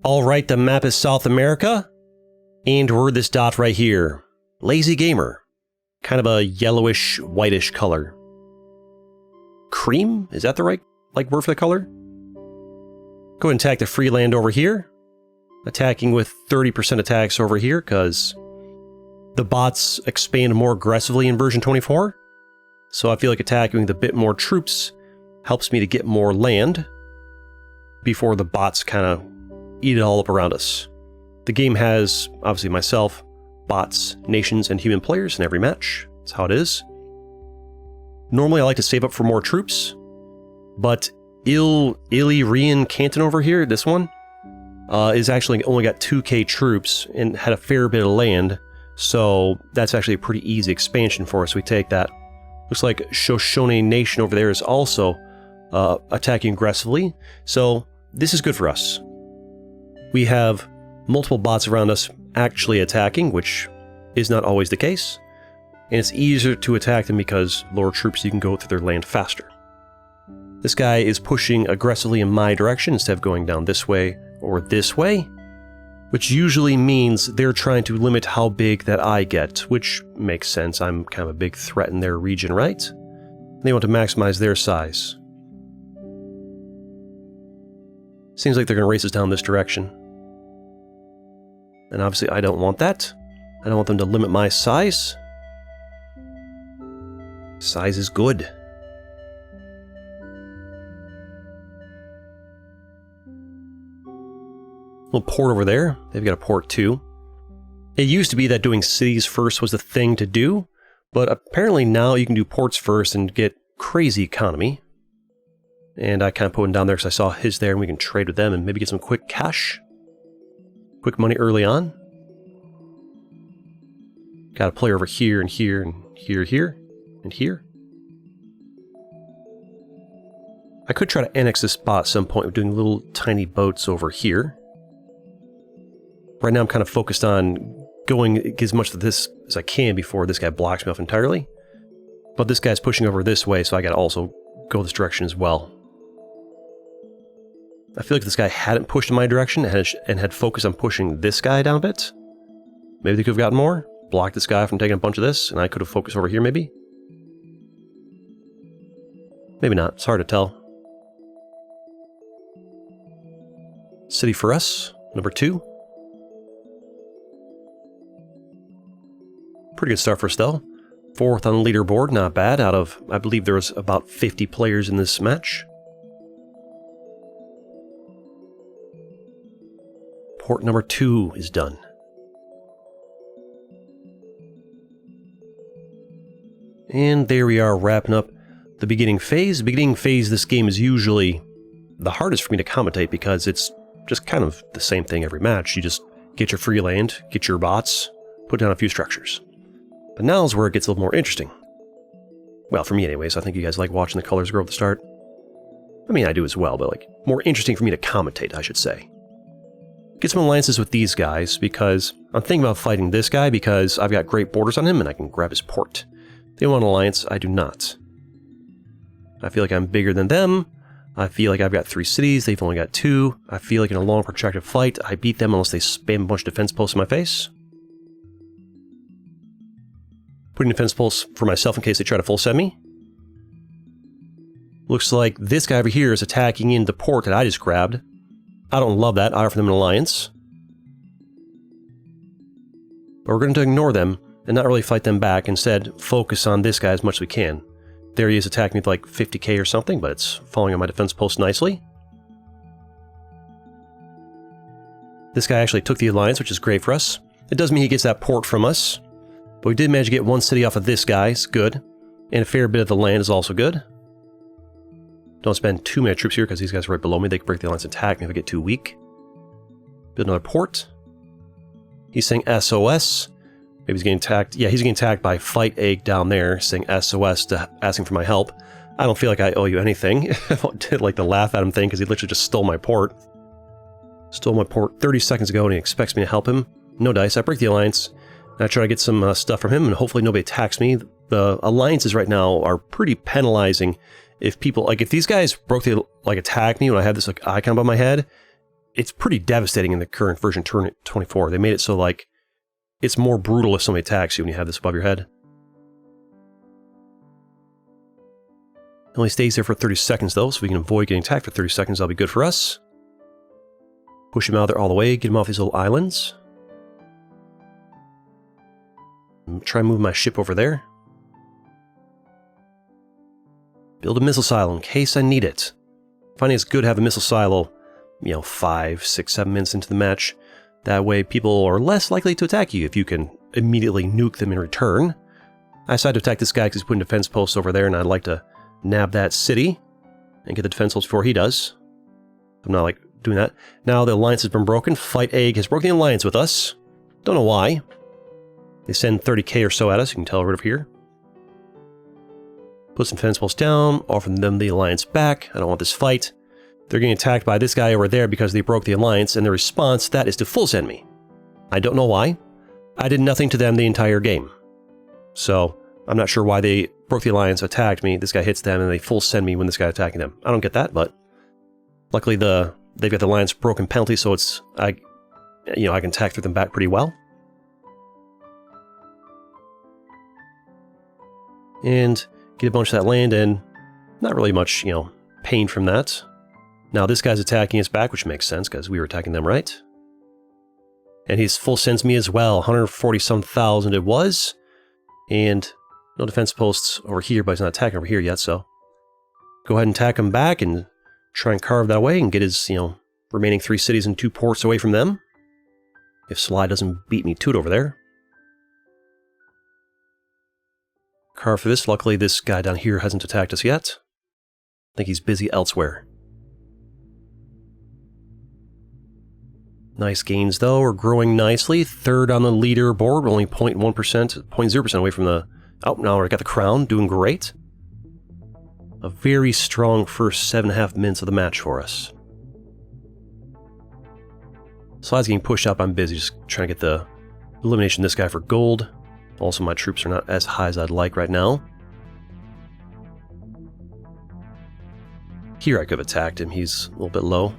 Alright, the map is South America, and we're this dot right here. Lazy Gamer. Kind of a yellowish, whitish color. Cream? Is that the right word for the color? Go ahead and attack the free land over here. Attacking with 30% attacks over here, because the bots expand more aggressively in version 24. So I feel like attacking with a bit more troops helps me to get more land before the bots kind of eat it all up around us. The game has, obviously, myself, bots, nations, and human players in every match. That's how it is. Normally I like to save up for more troops, but Illyrian Canton over here, this one, is actually only got 2k troops and had a fair bit of land, so that's actually a pretty easy expansion for us. We take that. Looks like Shoshone Nation over there is also attacking aggressively, so this is good for us. We have multiple bots around us actually attacking, which is not always the case, and it's easier to attack them because lower troops, you can go through their land faster. This guy is pushing aggressively in my direction instead of going down this way or this way, which usually means they're trying to limit how big that I get, which makes sense. I'm kind of a big threat in their region, right? They want to maximize their size. Seems like they're going to race us down this direction. And obviously I don't want that. I don't want them to limit my size. Size is good. Little port over there. They've got a port too. It used to be that doing cities first was the thing to do, but apparently now you can do ports first and get crazy economy. And I kind of put one down there because I saw his there and we can trade with them and maybe get some quick cash. Quick money early on. Got a player over here and here and here and here. I could try to annex this spot at some point with doing little tiny boats over here. Right now I'm kind of focused on going as much of this as I can before this guy blocks me off entirely. But this guy's pushing over this way, so I gotta also go this direction as well. I feel like if this guy hadn't pushed in my direction and had focused on pushing this guy down a bit, maybe they could have gotten more, blocked this guy from taking a bunch of this, and I could have focused over here maybe. Maybe not, it's hard to tell. City for us, number 2. Pretty good start for us though. 4th on the leaderboard, not bad, out of, I believe there was about 50 players in this match. Port number 2 is done. And there we are, wrapping up the beginning phase. The beginning phase of this game is usually the hardest for me to commentate because it's just kind of the same thing every match. You just get your free land, get your bots, put down a few structures. But now is where it gets a little more interesting. Well, for me anyways. I think you guys like watching the colors grow at the start. I mean, I do as well, but like, more interesting for me to commentate, I should say. Get some alliances with these guys, because I'm thinking about fighting this guy because I've got great borders on him and I can grab his port. They want an alliance, I do not. I feel like I'm bigger than them. I feel like I've got 3 cities, they've only got 2. I feel like in a long protracted fight, I beat them unless they spam a bunch of defense posts in my face. Putting defense posts for myself in case they try to full send me. Looks like this guy over here is attacking in the port that I just grabbed. I don't love that. I offer them an alliance. But we're going to ignore them and not really fight them back. Instead, focus on this guy as much as we can. There he is attacking me with like 50k or something, but it's falling on my defense post nicely. This guy actually took the alliance, which is great for us. It does mean he gets that port from us. But we did manage to get 1 city off of this guy. It's good. And a fair bit of the land is also good. Don't spend too many troops here because these guys are right below me. They can break the alliance and attack me if I get too weak. Build another port. He's saying SOS. Maybe he's getting attacked. Yeah, he's getting attacked by Fight Egg down there, saying SOS to asking for my help. I don't feel like I owe you anything. I did like the laugh at him thing because he literally just stole my port. Stole my port 30 seconds ago and he expects me to help him. No dice. I break the alliance. And I try to get some stuff from him and hopefully nobody attacks me. The alliances right now are pretty penalizing. If people, like if these guys broke the, attack me when I had this like icon above my head, it's pretty devastating in the current version 24. They made it so, like, it's more brutal if somebody attacks you when you have this above your head. It only stays there for 30 seconds, though, so we can avoid getting attacked for 30 seconds. That'll be good for us. Push him out there all the way, get him off these little islands. Try and move my ship over there. Build a missile silo in case I need it. Finding it's good to have a missile silo, 5, 6, 7 minutes into the match. That way people are less likely to attack you if you can immediately nuke them in return. I decided to attack this guy because he's putting defense posts over there, and I'd like to nab that city and get the defense posts before he does. I'm not doing that. Now the alliance has been broken. Fight Egg has broken the alliance with us. Don't know why. They send 30k or so at us. You can tell right over here. Put some defense posts down. Offer them the alliance back. I don't want this fight. They're getting attacked by this guy over there because they broke the alliance, and the response to that is to full send me. I don't know why. I did nothing to them the entire game. So I'm not sure why they broke the alliance, attacked me, this guy hits them, and they full send me when this guy attacking them. I don't get that, but luckily they've got the alliance broken penalty, so it's I can attack through them back pretty well. And get a bunch of that land, and not really much, pain from that. Now this guy's attacking us back, which makes sense because we were attacking them, right? And he's full sends me as well. 140-some thousand it was. And no defense posts over here, but he's not attacking over here yet, so go ahead and attack him back and try and carve that away and get his, remaining 3 cities and 2 ports away from them. If Sly doesn't beat me to it over there. Carve for this. Luckily, this guy down here hasn't attacked us yet. I think he's busy elsewhere. Nice gains, though. We're growing nicely. 3rd on the leaderboard. We're only 0.1%, 0.0% away from the... Oh, now we got the crown. Doing great. A very strong first 7.5 minutes of the match for us. Slide's getting pushed up. I'm busy just trying to get the elimination of this guy for gold. Also, my troops are not as high as I'd like right now. Here I could have attacked him. He's a little bit low.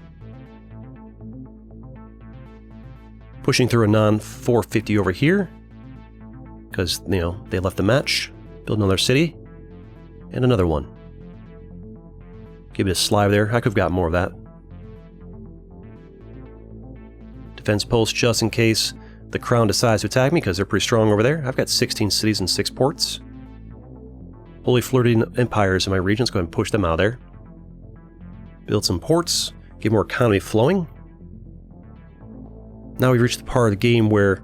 Pushing through a non-450 over here. Because, they left the match. Build another city. And another one. Give it a slide there. I could have got more of that. Defense post just in case the crown decides to attack me, because they're pretty strong over there. I've got 16 cities and 6 ports. Holy flirting empires in my region. Let's go ahead and push them out of there. Build some ports. Get more economy flowing. Now we've reached the part of the game where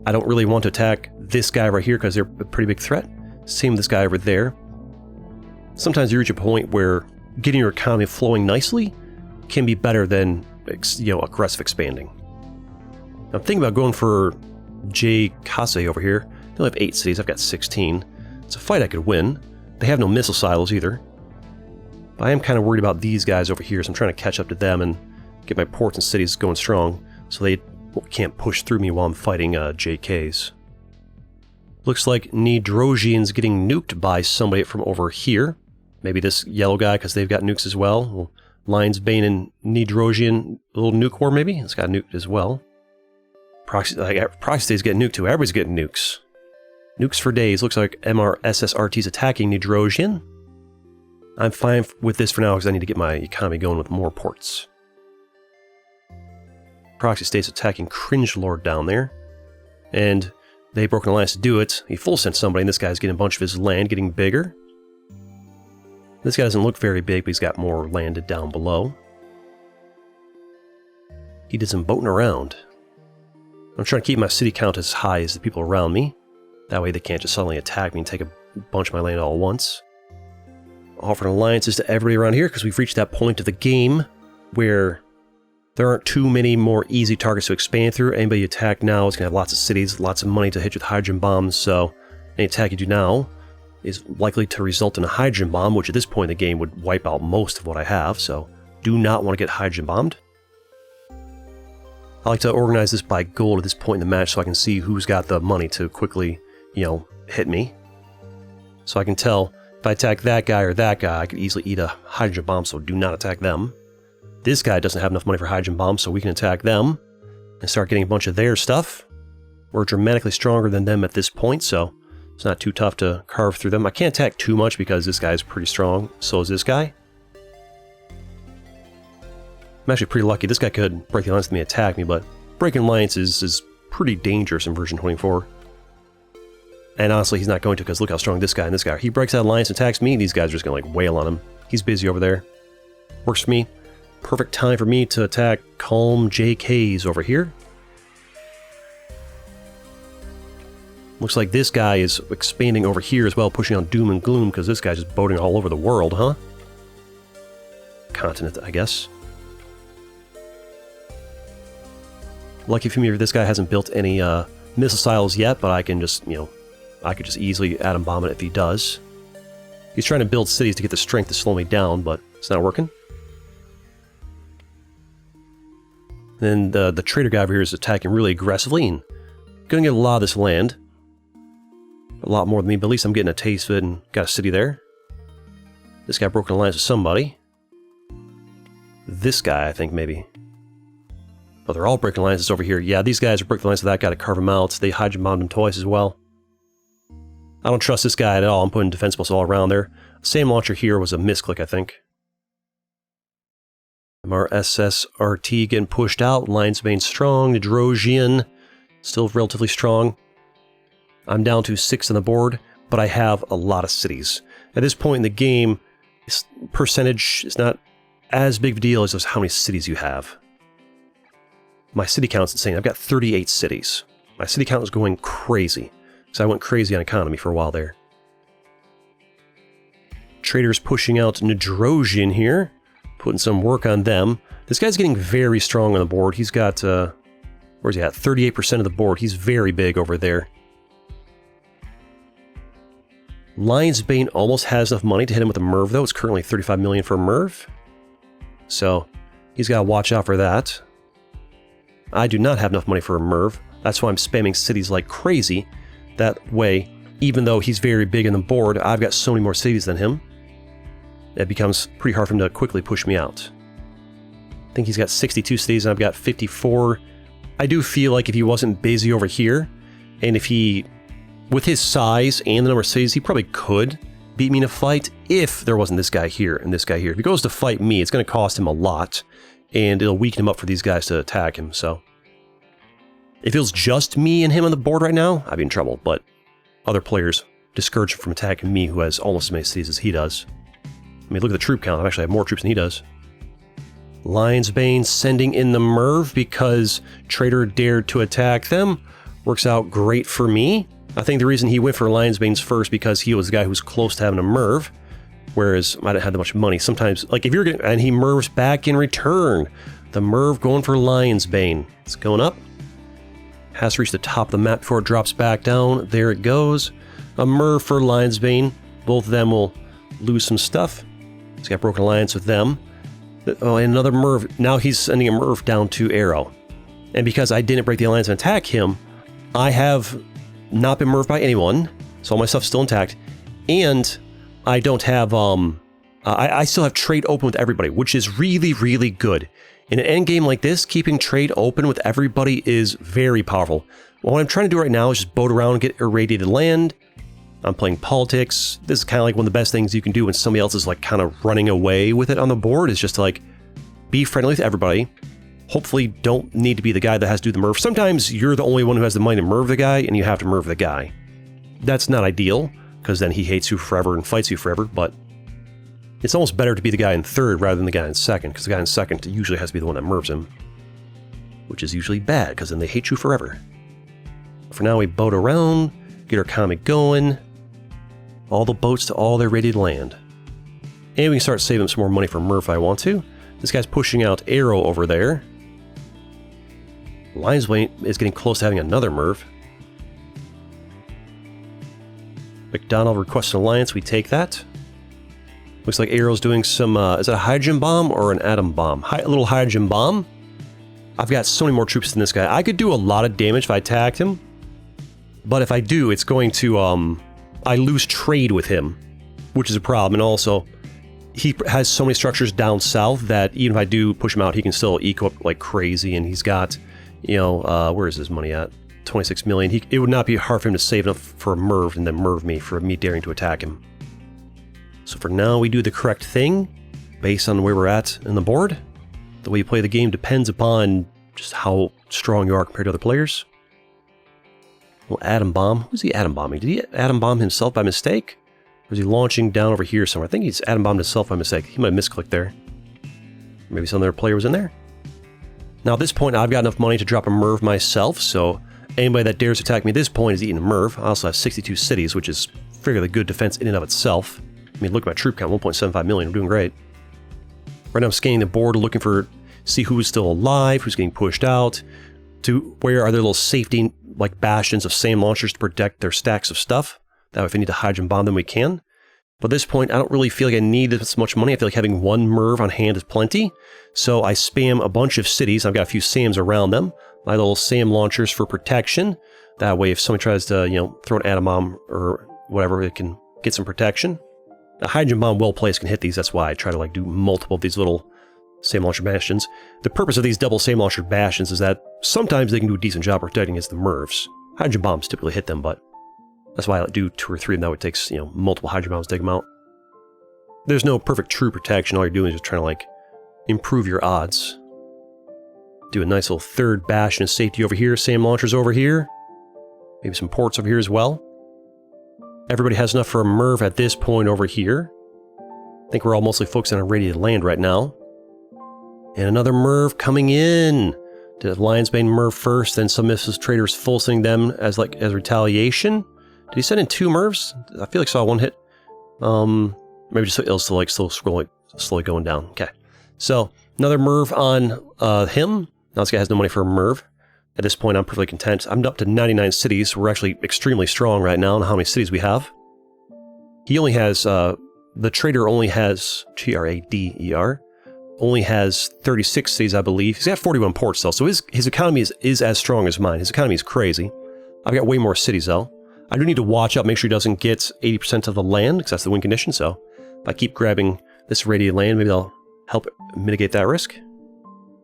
I don't really want to attack this guy right here because they're a pretty big threat. Same with this guy over there. Sometimes you reach a point where getting your economy flowing nicely can be better than, aggressive expanding. I'm thinking about going for J. Kase over here. They only have 8 cities. I've got 16. It's a fight I could win. They have no missile silos either. But I am kind of worried about these guys over here, so I'm trying to catch up to them and get my ports and cities going strong so they can't push through me while I'm fighting JKs. Looks like Nidrosian's getting nuked by somebody from over here. Maybe this yellow guy, because they've got nukes as well. Well, Lion's Bane and Nidrosian, a little nuke war maybe? It's got nuked as well. Proxy State's getting nuked too. Everybody's getting nukes. Nukes for days. Looks like MRSSRT's attacking Nidrosian. I'm fine with this for now because I need to get my economy going with more ports. Proxy State's attacking Cringe Lord down there. And they broke an alliance to do it. He full sent somebody, and this guy's getting a bunch of his land getting bigger. This guy doesn't look very big, but he's got more landed down below. He did some boating around. I'm trying to keep my city count as high as the people around me. That way they can't just suddenly attack me and take a bunch of my land all at once. Offering alliances to everybody around here because we've reached that point of the game where there aren't too many more easy targets to expand through. Anybody you attack now is going to have lots of cities, lots of money to hit with hydrogen bombs, so any attack you do now is likely to result in a hydrogen bomb, which at this point in the game would wipe out most of what I have, so do not want to get hydrogen bombed. I like to organize this by gold at this point in the match so I can see who's got the money to quickly, hit me. So I can tell if I attack that guy or that guy, I could easily eat a hydrogen bomb, so do not attack them. This guy doesn't have enough money for hydrogen bombs, so we can attack them and start getting a bunch of their stuff. We're dramatically stronger than them at this point, so it's not too tough to carve through them. I can't attack too much because this guy's pretty strong. So is this guy. I'm actually pretty lucky. This guy could break the alliance with me and attack me, but breaking alliances is pretty dangerous in version 24. And honestly, he's not going to, because look how strong this guy and this guy are. He breaks that alliance and attacks me, these guys are just going to like wail on him. He's busy over there. Works for me. Perfect time for me to attack Calm JKs over here. Looks like this guy is expanding over here as well, pushing on Doom and Gloom, because this guy's just boating all over the world, huh? Continent, I guess. Lucky for me, this guy hasn't built any missile silos yet, but I can just, I could just easily atom bomb it if he does. He's trying to build cities to get the strength to slow me down, but it's not working. Then the trader guy over here is attacking really aggressively and gonna get a lot of this land. A lot more than me, but at least I'm getting a taste of it and got a city there. This guy broke an alliance with somebody. This guy, I think, maybe. Oh, they're all breaking alliances over here. Yeah, these guys are breaking alliances with that guy to carve him out. They hydrogen bombed him twice as well. I don't trust this guy at all. I'm putting defense missiles all around there. Same launcher here was a misclick, I think. MRSS RT getting pushed out. Lines remain strong. Nidrosian still relatively strong. I'm down to 6 on the board, but I have a lot of cities. At this point in the game, this percentage is not as big of a deal as just how many cities you have. My city count's insane. I've got 38 cities. My city count is going crazy, because I went crazy on economy for a while there. Trader's pushing out Nidrosian here, putting some work on them. This guy's getting very strong on the board. He's got, where's he at? 38% of the board. He's very big over there. Lion's Bane almost has enough money to hit him with a Merv, though. It's currently 35 million for a Merv. So, he's got to watch out for that. I do not have enough money for a Merv. That's why I'm spamming cities like crazy. That way, even though he's very big on the board, I've got so many more cities than him. It becomes pretty hard for him to quickly push me out. I think he's got 62 cities and I've got 54. I do feel like if he wasn't busy over here, and if he, with his size and the number of cities, he probably could beat me in a fight if there wasn't this guy here and this guy here. If he goes to fight me, it's going to cost him a lot, and it'll weaken him up for these guys to attack him, so. If it was just me and him on the board right now, I'd be in trouble, but other players discourage him from attacking me, who has almost as many cities as he does. I mean, look at the troop count. I actually have more troops than he does. Lion's Bane sending in the Merv because Trader dared to attack them. Works out great for me. I think the reason he went for Lion's Bane's first because he was the guy who was close to having a Merv, whereas I didn't have that much money. Sometimes, like if you're getting, and he Mervs back in return. The Merv going for Lion's Bane. It's going up. Has to reach the top of the map before it drops back down. There it goes. A Merv for Lion's Bane. Both of them will lose some stuff. He's got broken alliance with them. Oh, and another Merv. Now he's sending a Merv down to Arrow. And because I didn't break the alliance and attack him, I have not been Merved by anyone. So all my stuff's still intact. And I don't have, I still have trade open with everybody, which is really, really good. In an endgame like this, keeping trade open with everybody is very powerful. What I'm trying to do right now is just boat around and get irradiated land. I'm playing politics. This is kind of like one of the best things you can do when somebody else is like kind of running away with it on the board, is just to like be friendly with everybody. Hopefully don't need to be the guy that has to do the Merv. Sometimes you're the only one who has the money to Merv the guy and you have to Merv the guy. That's not ideal, because then he hates you forever and fights you forever, but it's almost better to be the guy in third rather than the guy in second, because the guy in second usually has to be the one that Mervs him. Which is usually bad, because then they hate you forever. For now, we boat around, get our comic going. All the boats to all their rated land. And we can start saving some more money for Merv if I want to. This guy's pushing out Arrow over there. Lion's Bane is getting close to having another Merv. McDonald requests an alliance, we take that. Looks like Arrow's doing some, is it a hydrogen bomb or an atom bomb? A little hydrogen bomb. I've got so many more troops than this guy. I could do a lot of damage if I attacked him. But if I do, it's going to, I lose trade with him, which is a problem. And also, he has so many structures down south that even if I do push him out, he can still eco up like crazy, and he's got, you know, where is his money at? 26 million. It would not be hard for him to save enough for a Merv and then Merv me for me daring to attack him. So for now, we do the correct thing based on where we're at in the board. The way you play the game depends upon just how strong you are compared to other players. Well, atom bomb. Who's he atom bombing? Did he atom bomb himself by mistake? Or is he launching down over here somewhere? I think he's atom bombed himself by mistake. He might have misclicked there. Maybe some other player was in there. Now at this point, I've got enough money to drop a Merv myself, so anybody that dares attack me at this point is eating a Merv. I also have 62 cities, which is fairly good defense in and of itself. I mean, look at my troop count, 1.75 million. I'm doing great. Right now I'm scanning the board, looking for, see who's still alive, who's getting pushed out, to where are there little safety, like bastions of SAM launchers to protect their stacks of stuff. That way if we need to hydrogen bomb them, we can. But at this point, I don't really feel like I need this much money. I feel like having one Merv on hand is plenty. So I spam a bunch of cities. I've got a few SAMs around them. My little SAM launchers for protection. That way if somebody tries to, you know, throw an atom bomb or whatever, it can get some protection. A hydrogen bomb well placed can hit these. That's why I try to like do multiple of these little SAM launcher bastions. The purpose of these double SAM launcher bastions is that sometimes they can do a decent job protecting against the Mervs. Hydrogen bombs typically hit them, but that's why I do 2 or 3 of them. That way it takes, you know, multiple hydrogen bombs to take them out. There's no perfect true protection. All you're doing is just trying to like improve your odds. Do a nice little third bastion of safety over here. SAM launchers over here. Maybe some ports over here as well. Everybody has enough for a Merv at this point over here. I think we're all mostly focusing on radiated land right now. And another Merv coming in. Did Lionsbane Merv first, then submissive traders full-sending them as retaliation. Did he send in 2 Mervs? I feel like I saw one hit. Maybe just it'll still like slowly going down. Okay. So another Merv on him. Now this guy has no money for a Merv. At this point, I'm perfectly content. I'm up to 99 cities. We're actually extremely strong right now on how many cities we have. He only has, the trader only has, Trader, only has 36 cities, I believe. He's got 41 ports, though, so his economy is as strong as mine. His economy is crazy. I've got way more cities, though. I do need to watch out, make sure he doesn't get 80% of the land, because that's the win condition, so if I keep grabbing this radiated land, maybe that'll help mitigate that risk.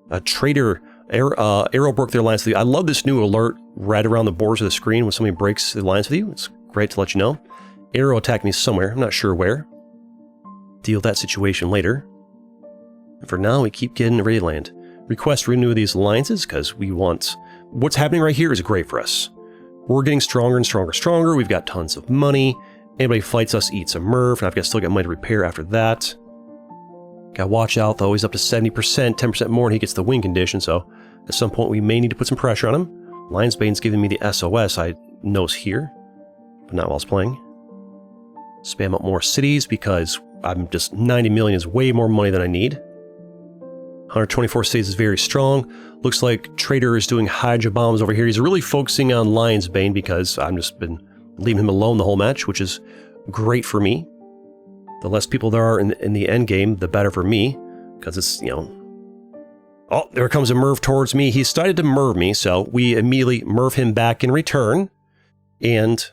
A trader... Arrow broke their alliance with you. I love this new alert right around the borders of the screen when somebody breaks the alliance with you. It's great to let you know. Arrow attacked me somewhere. I'm not sure where. Deal with that situation later. And for now, we keep getting ready to land. Request renew these alliances because we want... What's happening right here is great for us. We're getting stronger and stronger. We've got tons of money. Anybody who fights us eats a Merv, and I've still got money to repair after that. Gotta watch out though, he's up to 70%, 10% more, and he gets the win condition, so at some point we may need to put some pressure on him. Lionsbane's giving me the SOS, I knows here, but not while it's playing. Spam up more cities because I'm just 90 million is way more money than I need. 124 cities is very strong. Looks like Trader is doing Hydra bombs over here. He's really focusing on Lionsbane because I've just been leaving him alone the whole match, which is great for me. The less people there are in the end game, the better for me, because it's, you know... Oh, there comes a Merv towards me. He started to Merv me, so we immediately Merv him back in return. And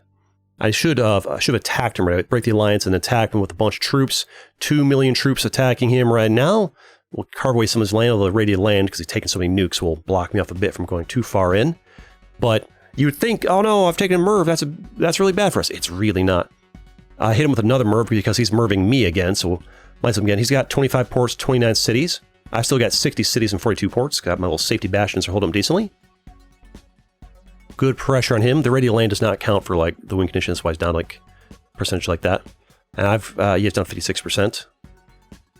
I should have attacked him, right? Break the alliance and attack him with a bunch of troops. 2 million troops attacking him right now. We'll carve away some of his land, although the radiated land, because he's taking so many nukes, will block me off a bit from going too far in. But you would think, oh no, I've taken a Merv. That's really bad for us. It's really not. I hit him with another Merv because he's Merving me again, so we'll line him again. He's got 25 ports, 29 cities. I've still got 60 cities and 42 ports. Got my little safety bastions to hold him decently. Good pressure on him. The radial land does not count for like the win condition, that's why he's down like percentage like that. And I've he's down 56%.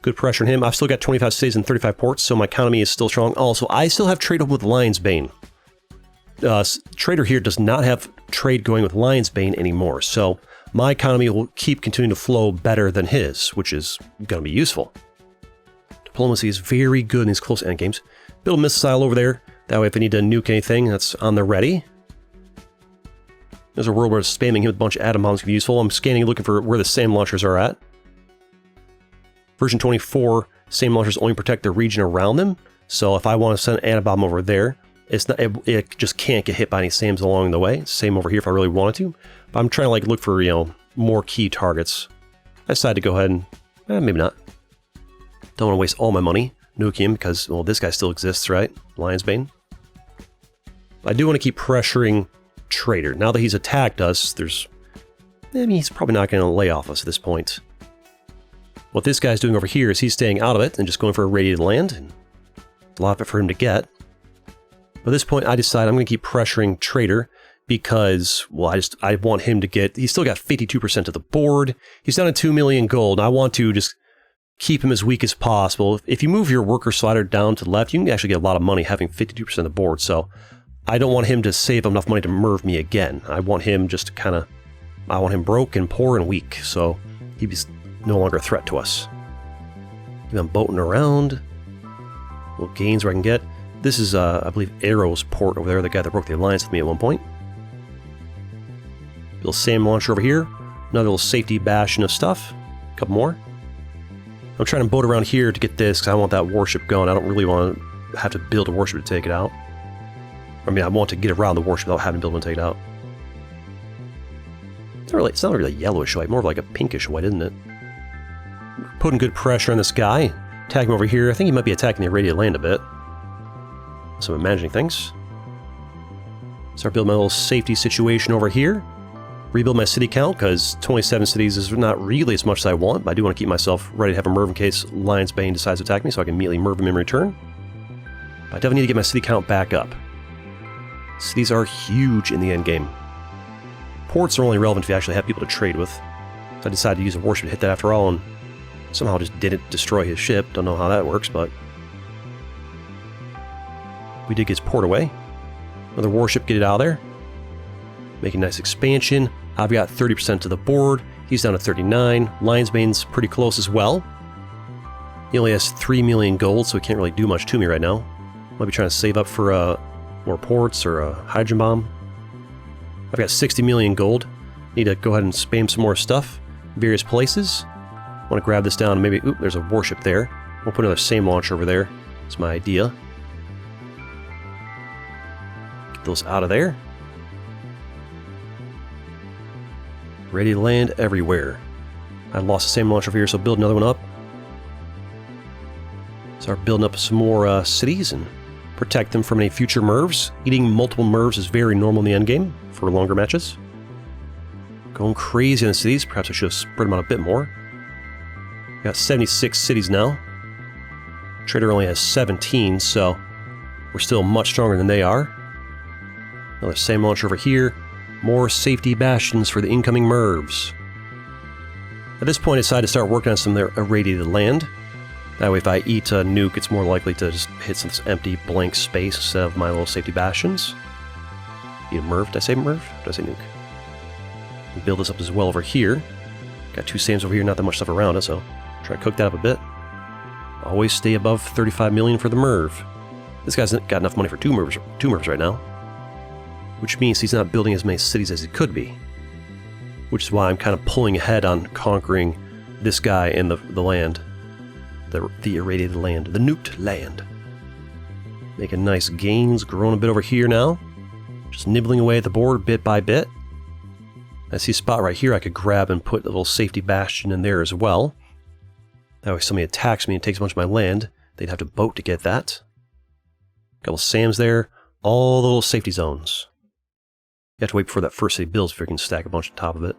Good pressure on him. I've still got 25 cities and 35 ports, so my economy is still strong. Also, I still have trade with Lionsbane. Trader here does not have trade going with Lionsbane anymore, so my economy will keep continuing to flow better than his, which is going to be useful. Diplomacy is very good in these close endgames. Build a missile over there. That way if I need to nuke anything, that's on the ready. There's a world where spamming him with a bunch of atom bombs can be useful. I'm scanning looking for where the SAM launchers are at. Version 24, SAM launchers only protect the region around them. So if I want to send an atom bomb over there, it just can't get hit by any SAMs along the way. Same over here if I really wanted to. But I'm trying to like look for, you know, more key targets. I decided to go ahead and, maybe not. Don't want to waste all my money. Nuke him because, well, this guy still exists, right? Lionsbane. I do want to keep pressuring Trader. Now that he's attacked us, he's probably not going to lay off us at this point. What this guy's doing over here is he's staying out of it and just going for irradiated land. And a lot of it for him to get. But at this point, I decide I'm going to keep pressuring Trader because, well, I want him to get... He's still got 52% of the board. He's down to 2 million gold. And I want to just keep him as weak as possible. If you move your worker slider down to the left, you can actually get a lot of money having 52% of the board. So I don't want him to save enough money to merv me again. I want him just to kind of... I want him broke and poor and weak. So he's no longer a threat to us. I'm boating around. Little gains where I can get. This is, I believe, Arrow's port over there, the guy that broke the alliance with me at one point. Little SAM launcher over here. Another little safety bastion of stuff. A couple more. I'm trying to boat around here to get this because I want that warship going. I don't really want to have to build a warship to take it out. I mean, I want to get around the warship without having to build one to take it out. It's not really a yellowish white, more of like a pinkish white, isn't it? Putting good pressure on this guy. Attack him over here. I think he might be attacking the irradiated land a bit. So I'm imagining things. Start building my little safety situation over here. Rebuild my city count, because 27 cities is not really as much as I want, but I do want to keep myself ready to have a merv in case Lionsbane decides to attack me, so I can immediately merv him in return. But I definitely need to get my city count back up. Cities are huge in the endgame. Ports are only relevant if you actually have people to trade with. So I decided to use a warship to hit that after all, and somehow just didn't destroy his ship. Don't know how that works, but... we did get his port away. Another warship, get it out of there. Make a nice expansion. I've got 30% to the board. He's down to 39. Lionsbane's pretty close as well. He only has 3 million gold, so he can't really do much to me right now. Might be trying to save up for more ports or a hydrogen bomb. I've got 60 million gold. Need to go ahead and spam some more stuff. Various places. Want to grab this down. Maybe, oop, there's a warship there. We'll put another SAM launcher over there. That's my idea. Get those out of there. Ready to land everywhere. I lost the SAM launcher over here, so build another one up. Start building up some more cities and protect them from any future mervs. Eating multiple mervs is very normal in the endgame for longer matches. Going crazy in the cities. Perhaps I should have spread them out a bit more. Got 76 cities now. Trader only has 17, so we're still much stronger than they are. Another SAM launcher over here. More safety bastions for the incoming mervs. At this point, I decided to start working on some of their irradiated land. That way, if I eat a nuke, it's more likely to just hit some empty blank space instead of my little safety bastions. Eat a merv. Did I say merv? Did I say nuke? Build this up as well over here. Got 2 SAMs over here, not that much stuff around it, so try to cook that up a bit. Always stay above 35 million for the merv. This guy's got enough money for two mervs right now. Which means he's not building as many cities as he could be. Which is why I'm kind of pulling ahead on conquering this guy and the land. The irradiated land. The nuked land. Making nice gains, growing a bit over here now. Just nibbling away at the board bit by bit. I see a spot right here I could grab and put a little safety bastion in there as well. That way if somebody attacks me and takes a bunch of my land, they'd have to boat to get that. Couple SAMs there. All the little safety zones. You have to wait before that first city builds before you can stack a bunch on top of it.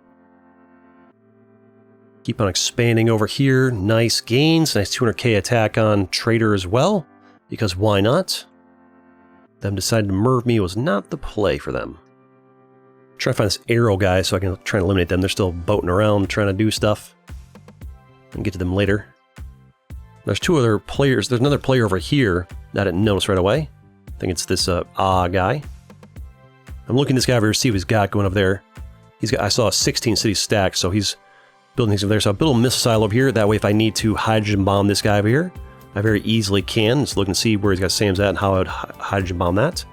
Keep on expanding over here. Nice gains. Nice 200k attack on Trader as well. Because why not? Them deciding to merv me was not the play for them. Try to find this Arrow guy so I can try and eliminate them. They're still boating around trying to do stuff. And get to them later. There's 2 other players. There's another player over here that I didn't notice right away. I think it's this guy. I'm looking at this guy over here to see what he's got going over there. I saw a 16 city stack, so he's building things over there. So I'll build a missile silo over here. That way if I need to hydrogen bomb this guy over here, I very easily can. Just looking to see where he's got SAMs at and how I would hydrogen bomb that.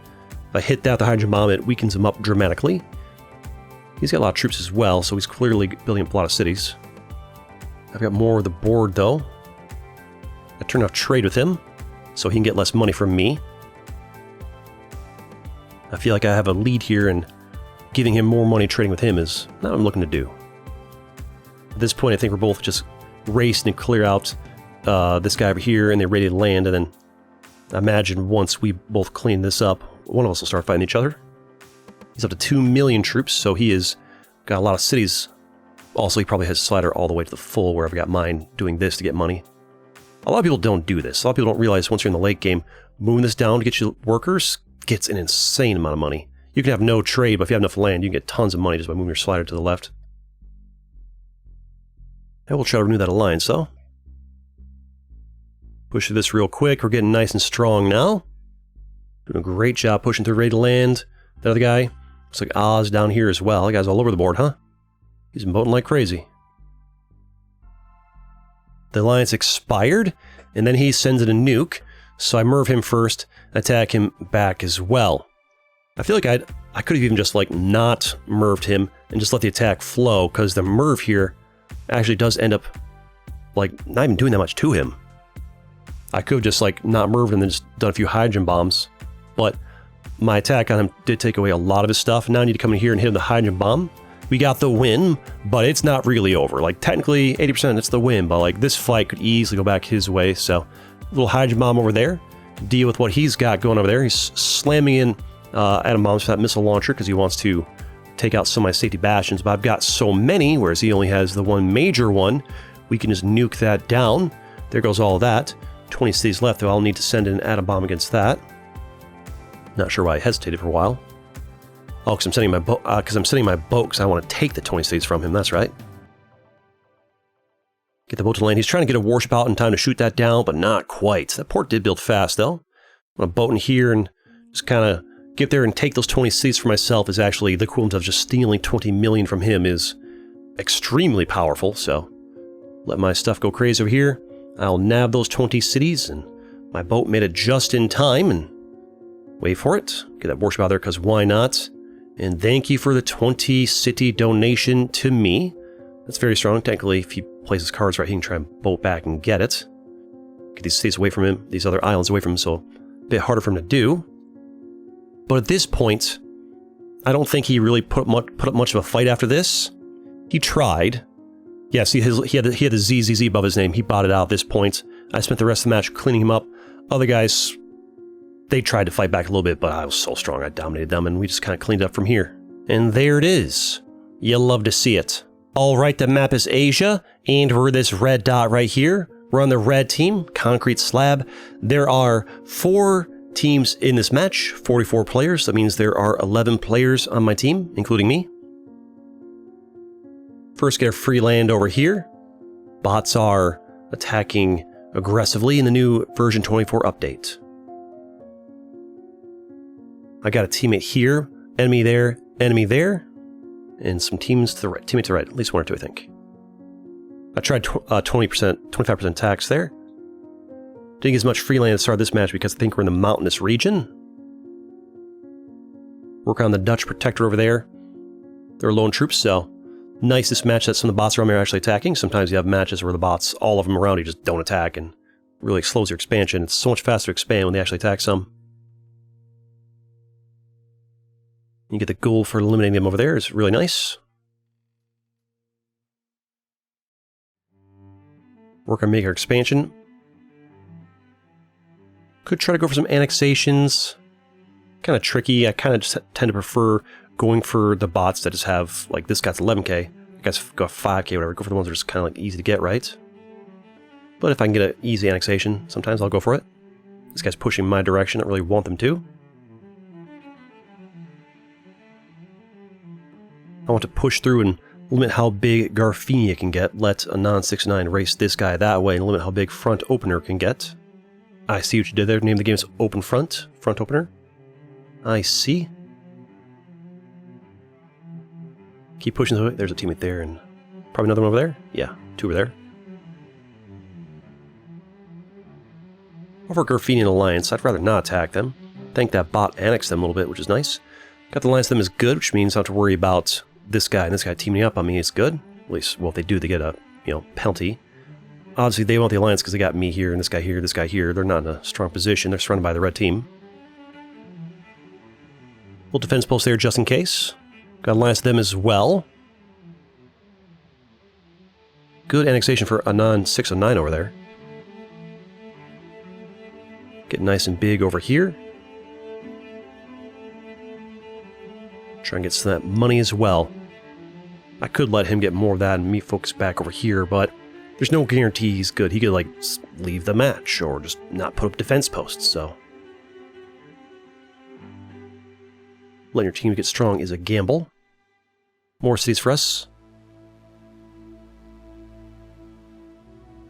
If I hit that with the hydrogen bomb, it weakens him up dramatically. He's got a lot of troops as well, so he's clearly building up a lot of cities. I've got more of the board, though. I turned off trade with him, so he can get less money from me. I feel like I have a lead here, and giving him more money trading with him is not what I'm looking to do. At this point, I think we're both just racing to clear out this guy over here in the irradiated land, and then I imagine once we both clean this up, one of us will start fighting each other. He's up to 2 million troops, so he has got a lot of cities. Also, he probably has slider all the way to the full where I've got mine doing this to get money. A lot of people don't do this. A lot of people don't realize once you're in the late game, moving this down to get you workers gets an insane amount of money. You can have no trade, but if you have enough land, you can get tons of money just by moving your slider to the left. And we'll try to renew that alliance, though. Push through this real quick. We're getting nice and strong now. Doing a great job pushing through ready to land. The other guy, looks like Oz down here as well. The guy's all over the board, huh? He's been boating like crazy. The alliance expired, and then he sends in a nuke, so I merv him first, attack him back as well. I feel like I could have even just like not merved him and just let the attack flow, because the merv here actually does end up like not even doing that much to him. I could have just like not merved and then just done a few hydrogen bombs, but my attack on him did take away a lot of his stuff. Now I need to come in here and hit him the hydrogen bomb. We got the win, but it's not really over. Like, technically, 80% it's the win, but, like, this fight could easily go back his way, so a little hydrogen bomb over there. Deal with what he's got going over there. He's slamming in atom bombs for that missile launcher because he wants to take out some of my safety bastions, but I've got so many, whereas he only has the one major one, we can just nuke that down. There goes all of that. 20 cities left, though I'll need to send in an atom bomb against that. Not sure why I hesitated for a while. Oh, because I'm sending my boat. Because I want to take the 20 cities from him. That's right. Get the boat to land. He's trying to get a warship out in time to shoot that down, but not quite. That port did build fast, though. I'm going to boat in here and just kind of get there and take those 20 cities for myself. Is actually the equivalent of just stealing 20 million from him. Is extremely powerful. So let my stuff go crazy over here. I'll nab those 20 cities, and my boat made it just in time. And wait for it. Get that warship out there because why not? And thank you for the 20 city donation to me. That's very strong. Technically, if he plays his cards right, he can try and boat back and get it. Get these cities away from him, these other islands away from him, so a bit harder for him to do. But at this point, I don't think he really put up much of a fight after this. He tried. Yes, he had the ZZZ above his name. He bought it out at this point. I spent the rest of the match cleaning him up. Other guys, they tried to fight back a little bit, but I was so strong I dominated them, and we just kind of cleaned it up from here. And there it is. You'll love to see it. Alright, the map is Asia, and we're this red dot right here. We're on the red team, concrete slab. There are 4 teams in this match, 44 players. That means there are 11 players on my team, including me. First, get a free land over here. Bots are attacking aggressively in the new version 24 update. I got a teammate here, enemy there, and some teams to the right, teammate to the right, at least 1 or 2, I think. I tried 25% tax there. Didn't get as much free land at the start of this match because I think we're in the mountainous region. Work on the Dutch protector over there. They're lone troops, so nice this match that some of the bots around me are actually attacking. Sometimes you have matches where the bots, all of them around you, just don't attack and really slows your expansion. It's so much faster to expand when they actually attack some. You get the goal for eliminating them over there. It's really nice. Work on making our expansion. Could try to go for some annexations. Kind of tricky. I kind of just tend to prefer going for the bots that just have, like, this guy's 11k. You guys got 5k, whatever. Go for the ones that are just kind of like easy to get, right? But if I can get an easy annexation, sometimes I'll go for it. This guy's pushing my direction. I don't really want them to. I want to push through and limit how big Garfinia can get. Let a non-6-9 race this guy that way and limit how big Front Opener can get. I see what you did there. Name the game is Open Front. Front Opener. I see. Keep pushing through it. There's a teammate there and probably another one over there. Yeah, 2 over there. Over Garfinian Alliance, I'd rather not attack them. I think that bot annexed them a little bit, which is nice. Got the alliance with them is good, which means I don't have to worry about this guy and this guy teaming up on me. It's good. At least, well, if they do, they get a, penalty. Obviously, they want the alliance because they got me here and this guy here, this guy here. They're not in a strong position. They're surrounded by the red team. Little defense post there just in case. Got an alliance with them as well. Good annexation for a non-609 over there. Get nice and big over here. Try and get some of that money as well. I could let him get more of that and me focus back over here, but there's no guarantee he's good. He could, like, leave the match or just not put up defense posts, so. Letting your team get strong is a gamble. More cities for us.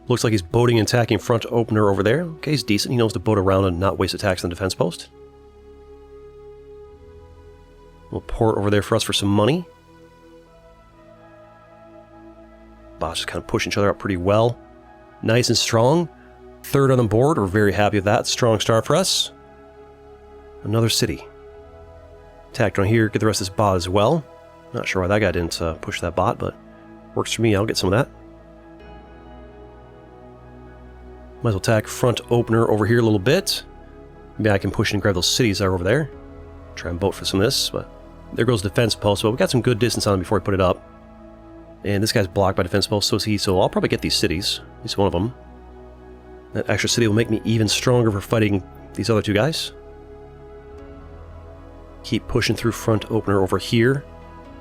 Looks like he's boating and attacking front opener over there. Okay, he's decent. He knows to boat around and not waste attacks on the defense post. Little port over there for us for some money. Bots just kind of pushing each other up pretty well. Nice and strong. Third on the board. We're very happy with that. Strong start for us. Another city. Attack on here. Get the rest of this bot as well. Not sure why that guy didn't push that bot, but works for me. I'll get some of that. Might as well attack front opener over here a little bit. Maybe I can push in and grab those cities that are over there. Try and boat for some of this, but there goes defense post. But we got some good distance on him before we put it up. And this guy's blocked by defense post, so is he, so I'll probably get these cities. At least one of them. That extra city will make me even stronger for fighting these other two guys. Keep pushing through front opener over here.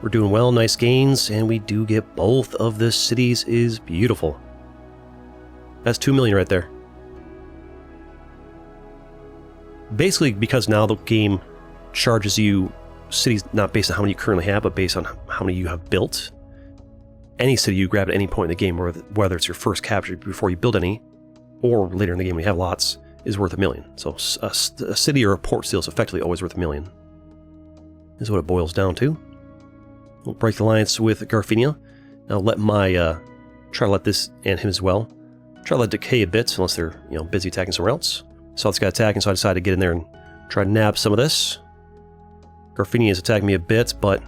We're doing well, nice gains, and we do get both of the cities is beautiful. That's 2 million right there. Basically, because now the game charges you cities not based on how many you currently have, but based on how many you have built. Any city you grab at any point in the game, whether it's your first capture before you build any, or later in the game when you have lots, is worth 1 million. So a city or a port seal is effectively always worth 1 million. This is what it boils down to. We'll break the alliance with Garfinia. Now let my try to let this and him as well. Try to let it decay a bit unless they're busy attacking somewhere else. Saw this guy attacking, so I decided to get in there and try to nab some of this. Garfinia is attacking me a bit, but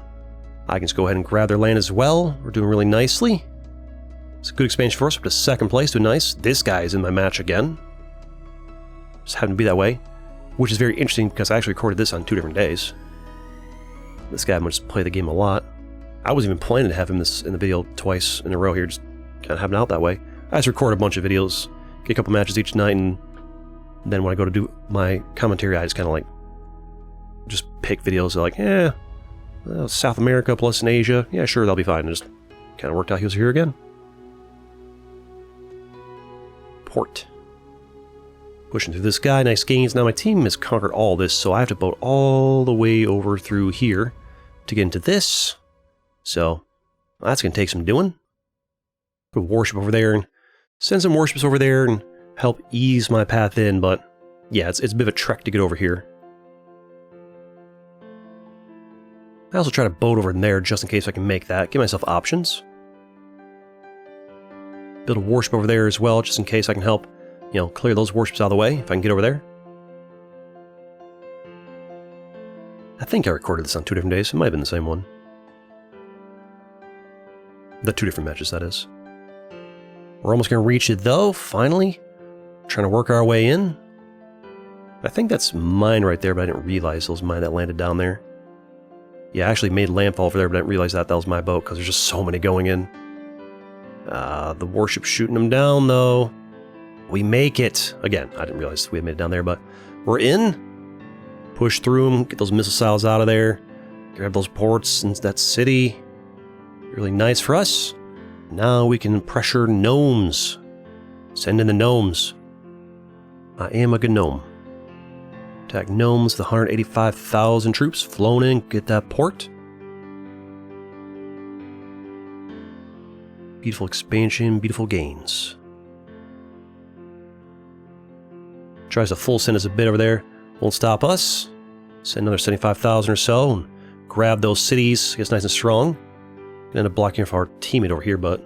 I can just go ahead and grab their land as well. We're doing really nicely. It's a good expansion for us. We're to second place, doing nice. This guy is in my match again. Just happened to be that way, which is very interesting because I actually recorded this on 2 different days. This guy must play the game a lot. I wasn't even planning to have him in the video twice in a row here, just kind of happened out that way. I just record a bunch of videos, get a couple matches each night, and then when I go to do my commentary, I just kind of like just pick videos that like, South America plus in Asia, yeah, sure, that'll be fine. And just kind of worked out he was here again. Port. Pushing through this guy, nice gains. Now my team has conquered all this, so I have to boat all the way over through here to get into this. So that's going to take some doing. Put a warship over there and send some warships over there and help ease my path in, but yeah, it's a bit of a trek to get over here. I also try to boat over in there just in case I can make that. Give myself options. Build a warship over there as well, just in case I can help, clear those warships out of the way if I can get over there. I think I recorded this on 2 different days. It might have been the same one. The 2 different matches, that is. We're almost going to reach it, though, finally. Trying to work our way in. I think that's mine right there, but I didn't realize it was mine that landed down there. Yeah, I actually made landfall over there, but I didn't realize that was my boat, because there's just so many going in. The warship's shooting them down, though. We make it. Again, I didn't realize we had made it down there, but we're in. Push through them, get those missile silos out of there. Grab those ports and that city. Really nice for us. Now we can pressure gnomes. Send in the gnomes. I am a gnome. Attack gnomes, the 185,000 troops flown in, get that port. Beautiful expansion, beautiful gains. Tries to full send us a bit over there. Won't stop us. Send another 75,000 or so and grab those cities. Gets nice and strong. Gonna end up blocking off our teammate over here, but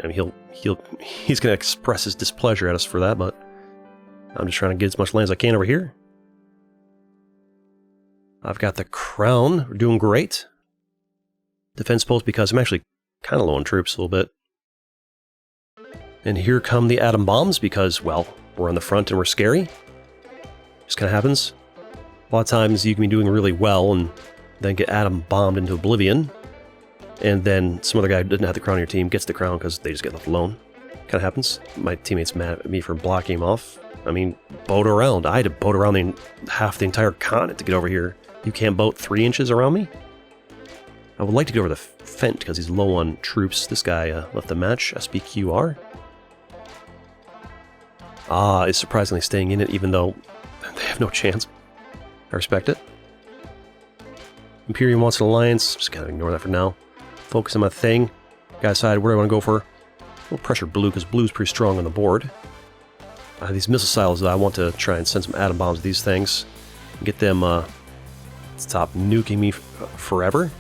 I mean, he's gonna express his displeasure at us for that, but I'm just trying to get as much land as I can over here. I've got the crown. We're doing great. Defense post because I'm actually kind of low on troops a little bit. And here come the atom bombs because, well, we're on the front and we're scary. Just kind of happens. A lot of times you can be doing really well and then get atom bombed into oblivion. And then some other guy who doesn't have the crown on your team gets the crown because they just get left alone. Kind of happens. My teammate's mad at me for blocking him off. I mean, boat around. I had to boat around half the entire continent to get over here. You can't boat 3 inches around me? I would like to go over the Fent because he's low on troops. This guy left the match. SBQR. Is surprisingly staying in it even though they have no chance. I respect it. Imperium wants an alliance. Just gotta ignore that for now. Focus on my thing. Gotta decide where I want to go for. We'll pressure blue because blue's pretty strong on the board. These missile silos, I want to try and send some atom bombs to these things. Get them stop nuking me forever.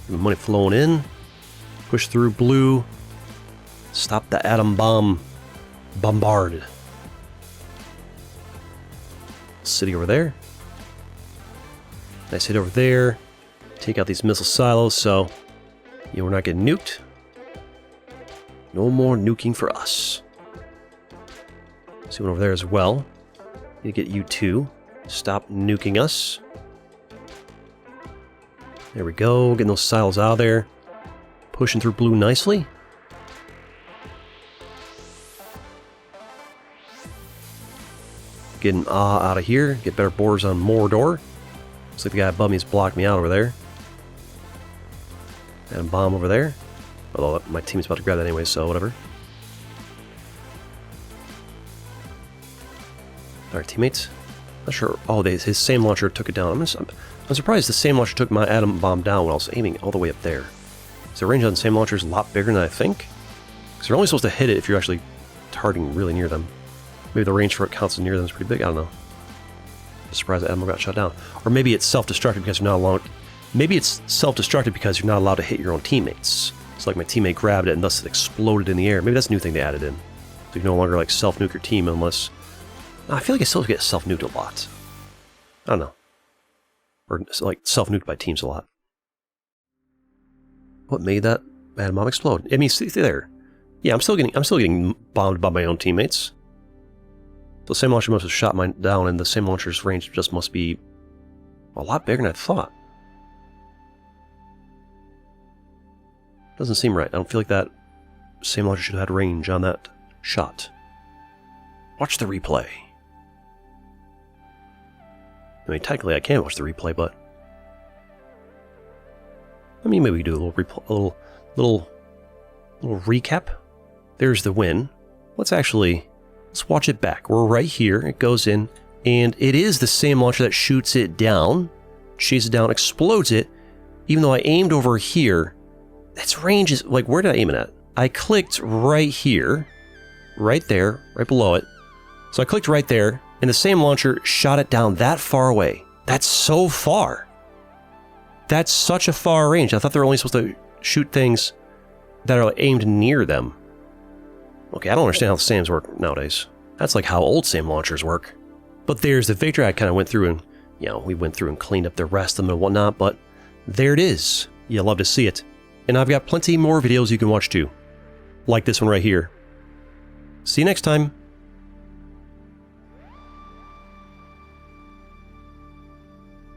Money flowing in. Push through blue. Stop the atom bomb bombard. City over there. Nice hit over there. Take out these missile silos so we're not getting nuked. No more nuking for us. See one over there as well. Need to get you two. Stop nuking us. There we go. Getting those silos out of there. Pushing through blue nicely. Getting out of here. Get better borders on Mordor. Looks like the guy above me has blocked me out over there. And a bomb over there. Although my team's about to grab that anyway, so whatever. Alright, teammates. Not sure. Oh, his SAM launcher took it down. I'm surprised the SAM launcher took my atom bomb down when I was aiming all the way up there. So the range on SAM launchers a lot bigger than I think. Because you're only supposed to hit it if you're actually targeting really near them. Maybe the range for it counts as near them is pretty big. I don't know. Surprised the atom got shut down. Or maybe it's self-destructive because you're not allowed. Maybe it's self-destructive because you're not allowed to hit your own teammates. It's like my teammate grabbed it and thus it exploded in the air. Maybe that's a new thing they added in. So you can no longer like self-nuke your team unless... I feel like I still get self-nuked a lot. I don't know. Or like self-nuked by teams a lot. What made that atom bomb explode? I mean, see there. Yeah, I'm still getting bombed by my own teammates. The same launcher must have shot mine down, and the same launcher's range just must be a lot bigger than I thought. Doesn't seem right. I don't feel like that same launcher should have had range on that shot. Watch the replay. I mean, technically I can watch the replay, but I mean, maybe we do a little recap. There's the win. Let's watch it back. We're right here. It goes in, and it is the same launcher that shoots it down, chases it down, explodes it. Even though I aimed over here, its range is like, where did I aim it at? I clicked right here, right there, right below it. So I clicked right there, and the same launcher shot it down that far away. That's so far. That's such a far range. I thought they were only supposed to shoot things that are aimed near them. Okay, I don't understand how the SAMs work nowadays. That's like how old SAM launchers work. But there's the victory. I kind of went through and, we went through and cleaned up the rest of them and whatnot, but there it is. You love to see it. And I've got plenty more videos you can watch too. Like this one right here. See you next time.